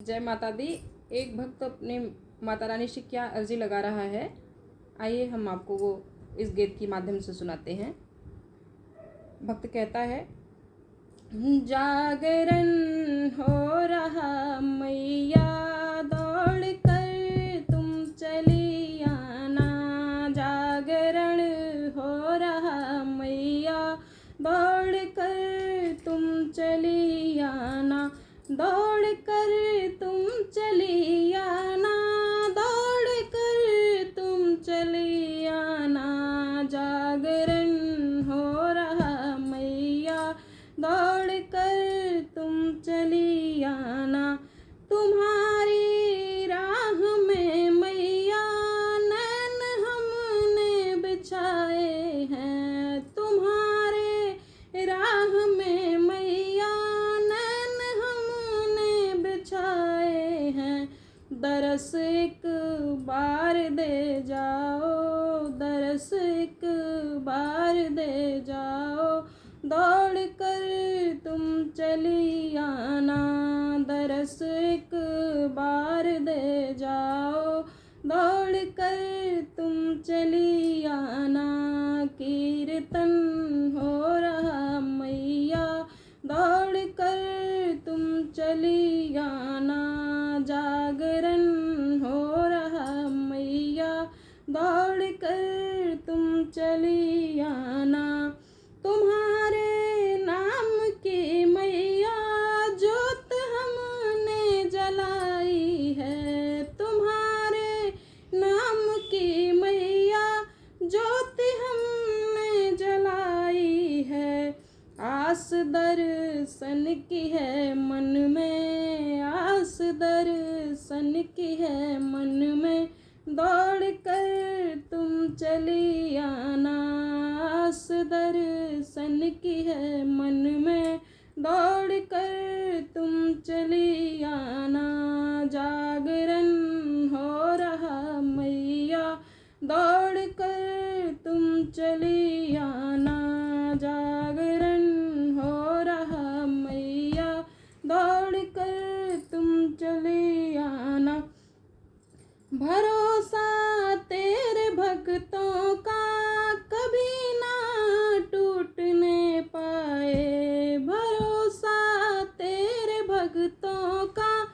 जय माता दी। एक भक्त अपने माता रानी से क्या अर्जी लगा रहा है, आइए हम आपको वो इस गीत के माध्यम से सुनाते हैं। भक्त कहता है, जागरण हो रहा मैया, दौड़ कर तुम चली आना। जागरण हो रहा मैया, दौड़ कर तुम चली आना। दौड़ कर तुम चली आना, दौड़ कर तुम चली आना। जागरण हो रहा मैया, दौड़ कर तुम चली आना। तुम्हारी राह में मैया नैन हमने बिछाए हैं। तुम्हारे राह में मैया नैन हमने बिछाए हैं। दरस एक बार दे जाओ, दरस एक बार दे जाओ। दौड़ कर तुम चली आना, दरस एक बार दे जाओ। दौड़ कर तुम चली आना। कीर्तन हो रहा मैया, दौड़ कर तुम चली आना। जागरण हो रहा मैया, दौड़ कर तुम चली आना। तुम्हारे नाम की मैया जोत हमने जलाई है। तुम्हारे नाम की मैया जोत हमने जलाई है। आस दर्शन की है मन में, आस दर्शन की है मन में। दौड़ कर तुम चली आना, आस दर्शन की है मन में। दौड़ कर तुम चली आना। जागरण हो रहा मैया, दौड़ कर तुम चली आना। जागरण हो रहा मैया, दौड़ कर तुम चली आना। भरोसा तेरे भक्तों का कभी ना टूटने पाए। भरोसा तेरे भक्तों का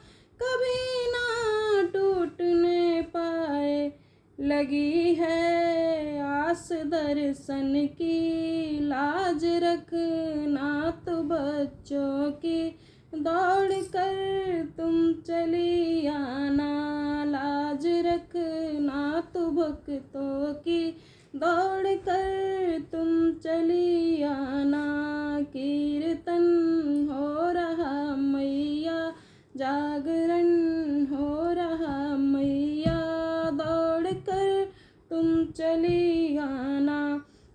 कभी ना टूटने पाए। लगी है आस दर्शन की, लाज रखना तो बच्चों की। दौड़ कर तुम चली आना, लाज रखना तो भक्तों की। दौड़ कर तुम चली आना। कीर्तन हो रहा मैया, जागरण हो रहा मैया। दौड़ कर तुम चली आना।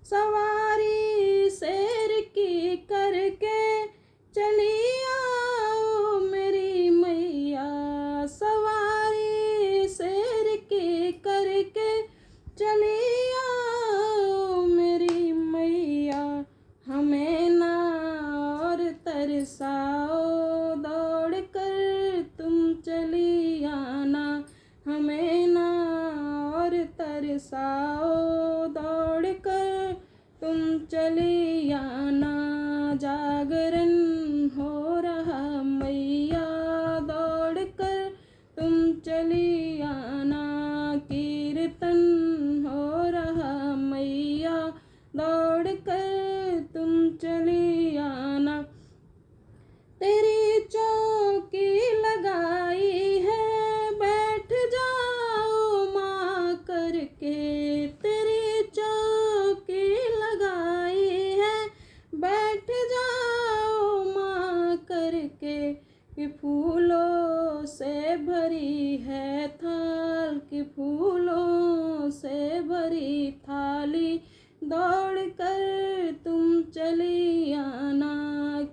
सवारी शेर की करके चली आओ मेरी मैया। सवारी शेर की करके चली आओ मेरी मैया। हमें ना और तरसाओ, दौड़ कर तुम चली आना। हमें ना और तरसाओ, दौड़ कर तुम चली आना। जागरण हो रहा मैया, दौड़ कर तुम चली आना। कीर्तन हो रहा मैया, दौड़ कर तुम चली आना। तेरी चौकी लगाई है, बैठ जाओ माँ करके। तेरी चौकी लगाई है, बैठ जाओ माँ करके। कि फूलों से भरी है थाल, कि फूलों से भरी थाली। दौड़ कर तुम चली आना।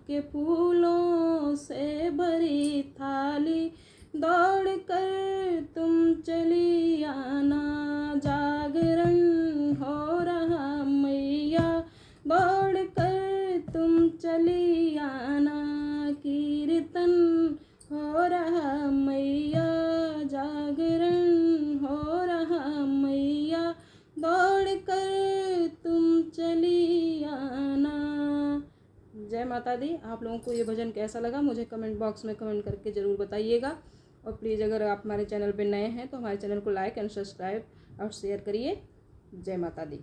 के फूलों से भरी थाली, दौड़ कर तुम चली आना। जागरण हो रहा मैया, दौड़ कर तुम चली आना। कीर्तन हो रहा मैया। जय माता दी। आप लोगों को ये भजन कैसा लगा मुझे कमेंट बॉक्स में कमेंट करके ज़रूर बताइएगा। और प्लीज़ अगर आप हमारे चैनल पर नए हैं तो हमारे चैनल को लाइक एंड सब्सक्राइब और शेयर करिए। जय माता दी।